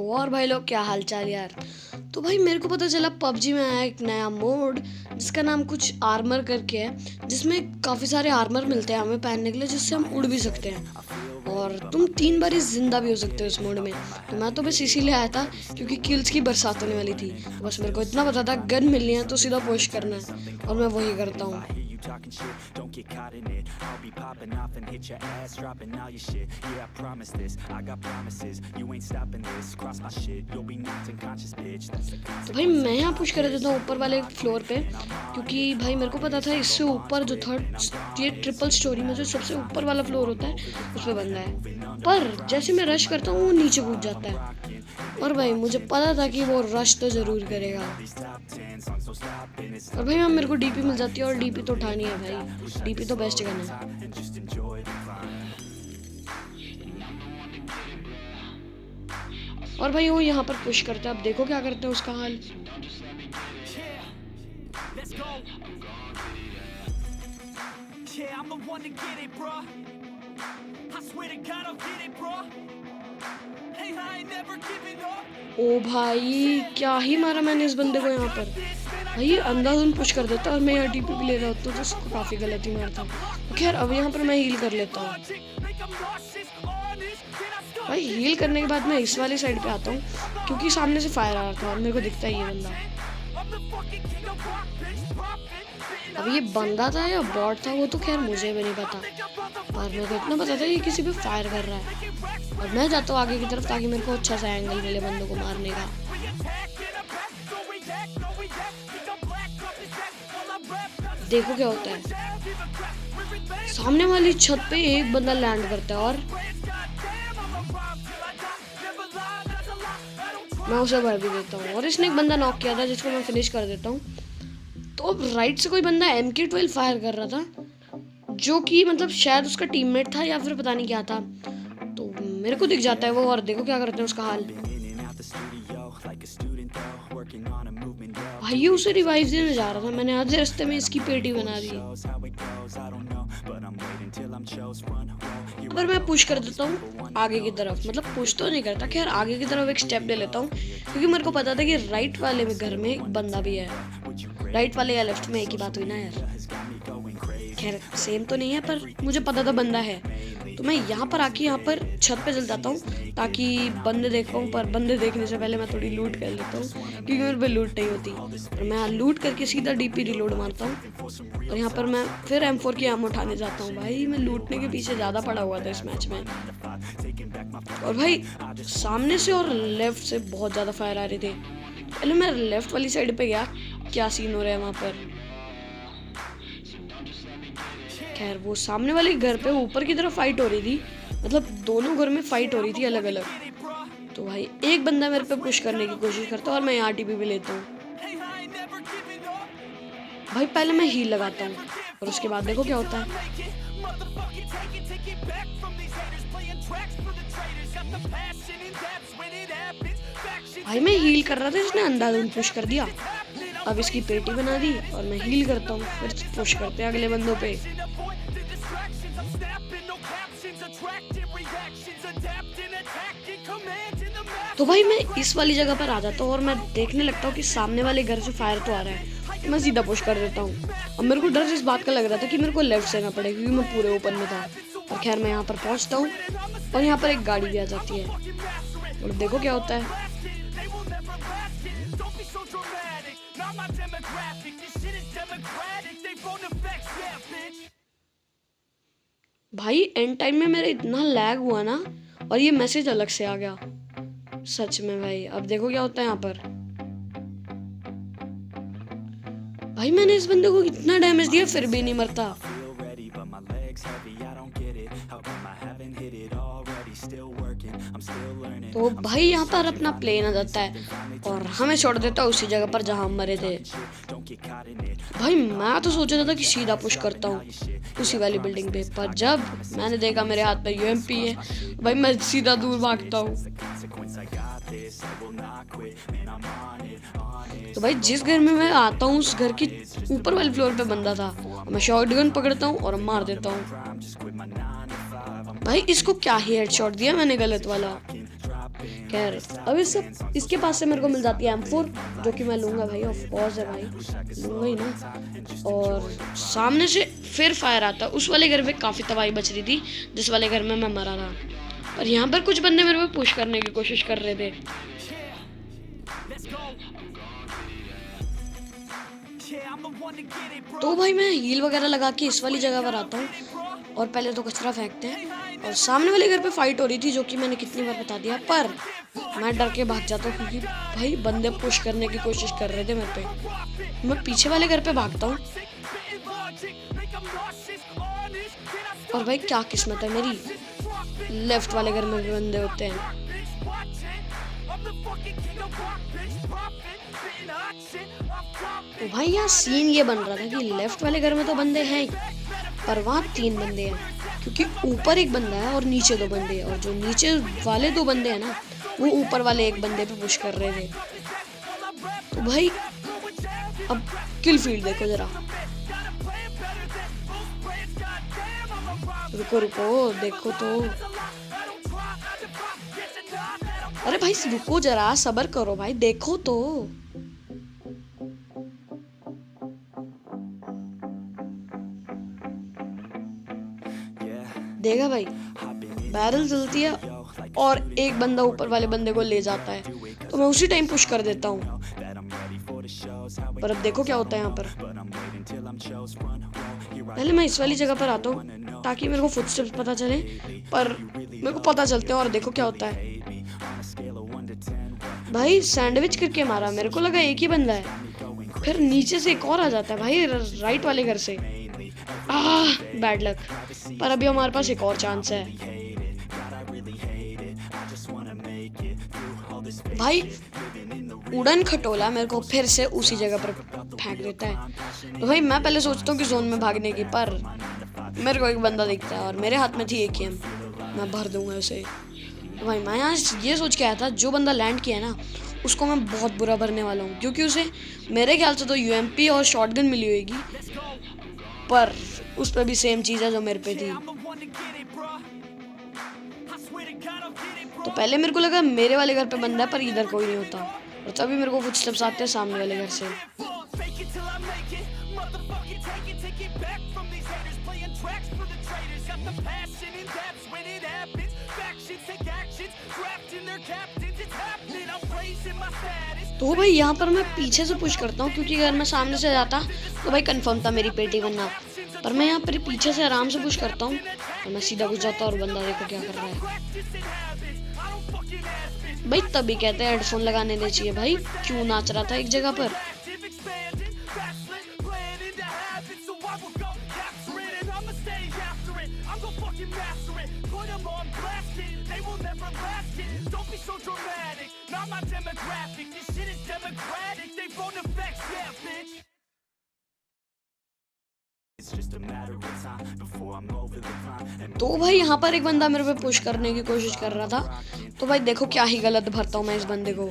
तो और भाई लोग क्या हाल चाल यार। तो भाई मेरे को पता चला पबजी में आया एक नया मोड जिसका नाम कुछ आर्मर करके है, जिसमें काफ़ी सारे आर्मर मिलते हैं हमें पहनने के लिए, जिससे हम उड़ भी सकते हैं और तुम 3 बार जिंदा भी हो सकते हो इस मोड में। तो मैं तो बस इसीलिए आया था क्योंकि किल्स की बरसात होने वाली थी। तो बस मेरे को इतना पता था गन मिलनी है तो सीधा पुश करना है और मैं वही करता हूँ। talking shit, don't get caught in it. I'll be popping off and hit your ass, dropping all your shit. Yeah, I promise this, I got promises. You ain't stopping this, cross my shit, you'll be knocked unconscious, bitch. That's the consequence. तो भाई मैं यहाँ push कर देता हूँ ऊपर वाले floor पे, क्योंकि भाई मेरे को पता था इससे ऊपर जो थर्ड ये ट्रिपल स्टोरी में जो सबसे ऊपर वाला फ्लोर होता है उस पर बंदा है, पर जैसे मैं रश करता हूँ वो नीचे कूद जाता है। और भाई मुझे पता था कि वो रश तो जरूर करेगा। और भाई मेरे को डीपी मिल जाती है और डीपी तो उठानी है भाई, डीपी तो बेस्ट गन है। और भाई वो यहाँ पर पुश करते हैं, अब देखो क्या करते हैं उसका हाल। ओ भाई क्या ही मारा मैंने इस बंदे को यहाँ पर। भाई ये अंधाधुन पुश कर देता और मैं यहाँ डीपी भी ले रहा होता तो उसको काफी गलत ही मारता। तो खैर अब यहाँ पर मैं हील कर लेता हूँ। भाई हील करने के बाद मैं इस वाली साइड पे आता हूँ क्योंकि सामने से फायर आ रहा था और मेरे को दिखता है ये बंदा। अब ये बंदा था या बॉट था वो तो खैर मुझे भी नहीं पता, पर मेरे को इतना पता था ये किसी पे फायर कर रहा है। और मैं जाता हूँ आगे की तरफ ताकि मेरे को अच्छा सा एंगल मिले बंदों को मारने का। देखो क्या होता है, सामने वाली छत पे एक बंदा लैंड करता है और मैं उसे भर भी देता हूँ और इसने एक बंदा नॉक किया था जिसको मैं फिनिश कर देता हूँ। तो अब राइट से कोई बंदा MK12 फायर कर रहा था जो कि मतलब शायद उसका टीममेट था या फिर पता नहीं क्या था, तो मेरे को दिख जाता है वो और देखो क्या करते हैं उसका हाल। भाई उसे रिवाइव देने जा रहा था, मैंने आधे रास्ते में इसकी पेटी बना दी। अगर मैं पुश कर देता हूँ आगे की तरफ, मतलब पुश तो नहीं करता, खैर आगे की तरफ एक स्टेप ले लेता हूँ क्योंकि मेरे को पता था कि राइट वाले में घर में एक बंदा भी है। राइट वाले या लेफ्ट में एक ही बात हुई ना यार, खैर सेम तो नहीं है पर मुझे पता था बंदा है। तो मैं यहाँ पर आके यहाँ पर छत पे चल जाता हूँ ताकि बंदे देख पाऊँ, पर बंदे देखने से पहले मैं थोड़ी लूट कर लेता हूँ क्योंकि मेरे पे लूट नहीं होती। और मैं लूट करके सीधा डीपी रिलोड मारता हूँ और यहाँ पर मैं फिर M4 की आम उठाने जाता हूँ। भाई मैं लूटने के पीछे ज़्यादा पड़ा हुआ था इस मैच में। और भाई सामने से और लेफ्ट से बहुत ज़्यादा फायर आ रहे थे। पहले मैं लेफ्ट वाली साइड पे गया, क्या सीन हो रहा है वहाँ पर। खैर वो सामने वाले घर पे ऊपर की तरफ फाइट हो रही थी, मतलब दोनों घर में फाइट हो रही थी अलग अलग। तो भाई एक बंदा मेरे पे पुश करने की कोशिश करता है और मैं यहाँ टीपी भी लेता हूँ। भाई पहले मैं हील लगाता हूँ और उसके बाद देखो क्या होता है। भाई मैं हील कर रहा था, इसने अंधाधुंध पुश कर दिया। अब इसकी पेटी बना दी और मैं हील करता हूँ, फिर पुश करते हैं अगले बंदों पे। तो भाई मैं इस वाली जगह पर आ जाता हूँ और मैं देखने लगता हूँ कि सामने वाले घर से फायर तो आ रहा है, तो मैं सीधा पुश कर देता हूँ। अब मेरे को डर इस बात का लग रहा था कि मेरे को लेफ्ट से ना पड़े क्योंकि मैं पूरे ओपन में था। और खैर मैं यहाँ पर पहुँचता हूँ और यहाँ पर एक गाड़ी भी आ जाती है और देखो क्या होता है। भाई एंड टाइम में मेरा इतना लैग हुआ ना और ये मैसेज अलग से आ गया सच में। भाई अब देखो क्या होता है यहाँ पर। भाई मैंने इस बंदे को इतना डैमेज दिया फिर भी नहीं मरता। तो भाई यहाँ पर अपना प्लेन आ जाता है और हमें छोड़ देता है उसी जगह पर जहाँ हम मरे थे। भाई मैं तो सोच रहा था कि सीधा पुश करता हूँ उसी वाली बिल्डिंग पे, पर जब मैंने देखा मेरे हाथ में UMP है, भाई मैं सीधा दूर भागता हूँ। तो भाई जिस घर में मैं आता हूँ उस घर की ऊपर वाले फ्लोर पे बंदा था, मैं शॉटगन पकड़ता हूँ और मार देता हूँ। भाई इसको क्या ही हेडशॉट दिया मैंने गलत वाला। खैर अब इसके पास से मेरे को मिल जाती है M4, जो कि मैं लूँगा भाई, ऑफ कोर्स है भाई, लूँगा ही ना। और सामने से फिर फायर आता है। उस वाले घर में काफ़ी तबाही बच रही थी, जिस वाले घर में मैं मरा था। और यहाँ पर कुछ बंदे मेरे पे पुश करने की कोशिश कर रहे थे। तो भाई मैं हील वगैरह लगा के इस वाली जगह पर आता हूँ और पहले तो कचरा फेंकते हैं। और सामने वाले घर पे फाइट हो रही थी, जो कि मैंने कितनी बार बता दिया, पर मैं डर के भाग जाता हूँ क्योंकि भाई बंदे पुश करने की कोशिश कर रहे थे मेरे पे। मैं पीछे वाले घर पे भागता हूँ और भाई क्या किस्मत है मेरी, लेफ्ट वाले घर में भी बंदे होते हैं। तो भाई यहाँ सीन ये बन रहा था कि लेफ्ट वाले घर में तो बंदे हैं ही, पर वहाँ 3 बंदे हैं, क्योंकि ऊपर एक बंदा है और नीचे 2 बंदे हैं। और जो नीचे वाले 2 बंदे हैं ना, वो ऊपर वाले एक बंदे पे पुश कर रहे थे। तो भाई अब किल फील्ड देखो जरा, रुको रुको देखो तो, अरे भाई रुको जरा, सब्र करो भाई, देखो तो। देखा भाई, बैरल जलती है और एक बंदा ऊपर वाले बंदे को ले जाता है, तो मैं उसी टाइम पुश कर देता हूँ। पर अब देखो क्या होता है यहाँ पर। पहले मैं इस वाली जगह पर आता हूँ ताकि मेरे को फुटस्टेप्स पता चले, पर मेरे को पता चलते हैं और देखो क्या होता है। भाई सैंडविच करके मारा, मेरे को लगा एक ही बंदा है, फिर नीचे से एक और आ जाता है भाई, राइट वाले घर से। बैड लक, पर अभी हमारे पास एक और चांस है। भाई उड़न खटोला मेरे को फिर से उसी जगह पर फेंक देता है। तो भाई मैं पहले सोचता हूँ कि जोन में भागने की, पर मेरे को एक बंदा दिखता है और मेरे हाथ में थी AKM, मैं भर दूंगा उसे। तो भाई मैं यहाँ ये सोच के आया था, जो बंदा लैंड किया ना उसको मैं बहुत बुरा भरने वाला हूँ, क्योंकि उसे मेरे ख्याल से तो UMP और शॉटगन मिली होगी, पर उस पर भी सेम चीज़ है जो मेरे पे थी। तो पहले मेरे को लगा मेरे वाले घर पे बंदा है, पर इधर कोई नहीं होता, और तभी मेरे को फुटस्टेप्स आते हैं सामने वाले घर से। तो भाई यहाँ पर मैं पीछे से पुश करता हूँ, क्योंकि अगर मैं सामने से जाता तो भाई कंफर्म था मेरी पेटी बनना, पर मैं यहाँ पर पीछे से आराम से पुश करता हूँ और मैं सीधा घुस जाता हूँ और बंदा देखो क्या कर रहा है। भाई तभी कहते हैं हेडफोन लगाने देने चाहिए। भाई क्यों नाच रहा था एक जगह पर। तो भाई यहाँ पर एक बंदा मेरे पे पुश करने की कोशिश कर रहा था, तो भाई देखो क्या ही गलत भरता हूँ मैं इस बंदे को।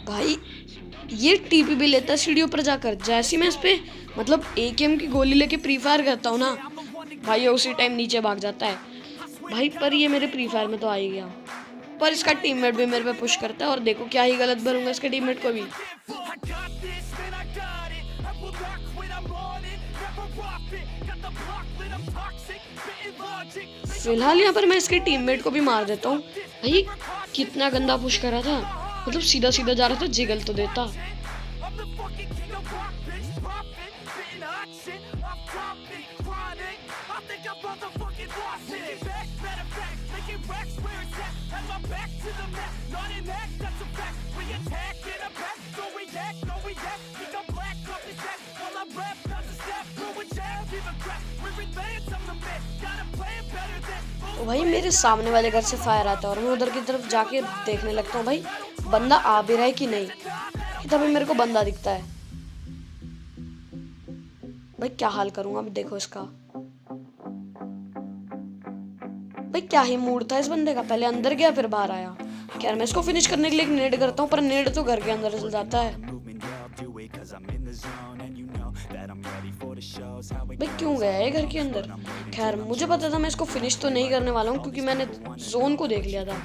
भाई ये TP भी लेता है सीढ़ियों पर जाकर। जैसे मैं इस पे मतलब AKM की गोली लेके प्री फायर करता हूँ ना, भाई ये उसी टाइम नीचे भाग जाता है भाई। पर ये मेरे प्री फायर में तो आ ही गया, पर इसका टीममेट भी मेरे पे पुश करता है और देखो क्या ही गलत भरूंगा इसके टीममेट को भी। फिलहाल यहाँ पर मैं इसके टीममेट को भी मार देता हूँ। भाई कितना गंदा पुश करा था, मतलब सीधा सीधा जा रहा था, जिगल तो देता। तो भाई मेरे सामने वाले घर से फायर आता है और मैं उधर की तरफ जाके देखने लगता हूँ भाई बंदा आ भी रहा है कि नहीं। तभी मेरे को बंदा दिखता है। भाई क्या हाल करूंगा अब देखो इसका। भाई क्या ही मूड था इस बंदे का, पहले अंदर गया फिर बाहर आया। यार मैं इसको फिनिश करने के लिए एक नेड करता हूँ, पर नेड तो घर के अंदर चल जाता है। भाई क्यों गया है घर के अंदर? खैर मुझे पता था मैं इसको फिनिश तो नहीं करने वाला हूँ, क्योंकि मैंने जोन को देख लिया था।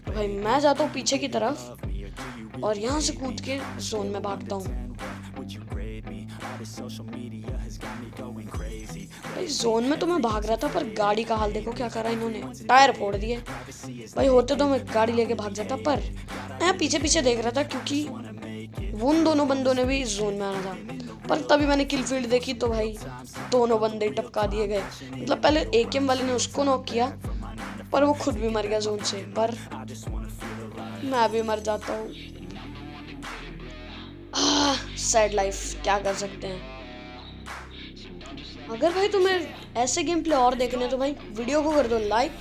तो भाई मैं जाता हूँ पीछे की तरफ और यहाँ से कूद के जोन में भागता हूँ। भाई जोन में तो मैं भाग रहा था, पर गाड़ी का हाल देखो क्या करा इन्होंने, टायर फोड़ दिए। भाई होते तो मैं गाड़ी लेके भाग जाता, पर मैं पीछे पीछे देख रहा था क्योंकि उन दोनों बंदों ने भी जोन में आना था। पर तभी मैंने किल फील्ड देखी तो भाई दोनों बंदे टपका दिए गए। मतलब पहले एकेएम वाले ने उसको नॉक किया, पर वो खुद भी मर गया जोन से, पर मैं भी मर जाता हूँ। सैड लाइफ, क्या कर सकते हैं। अगर भाई तुम्हें ऐसे गेम प्ले और देखने हैं तो भाई वीडियो को कर दो लाइक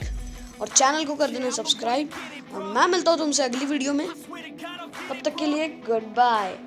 और चैनल को कर देना सब्सक्राइब। और मैं मिलता हूँ तुमसे अगली वीडियो में, तब तक के लिए गुड बाय।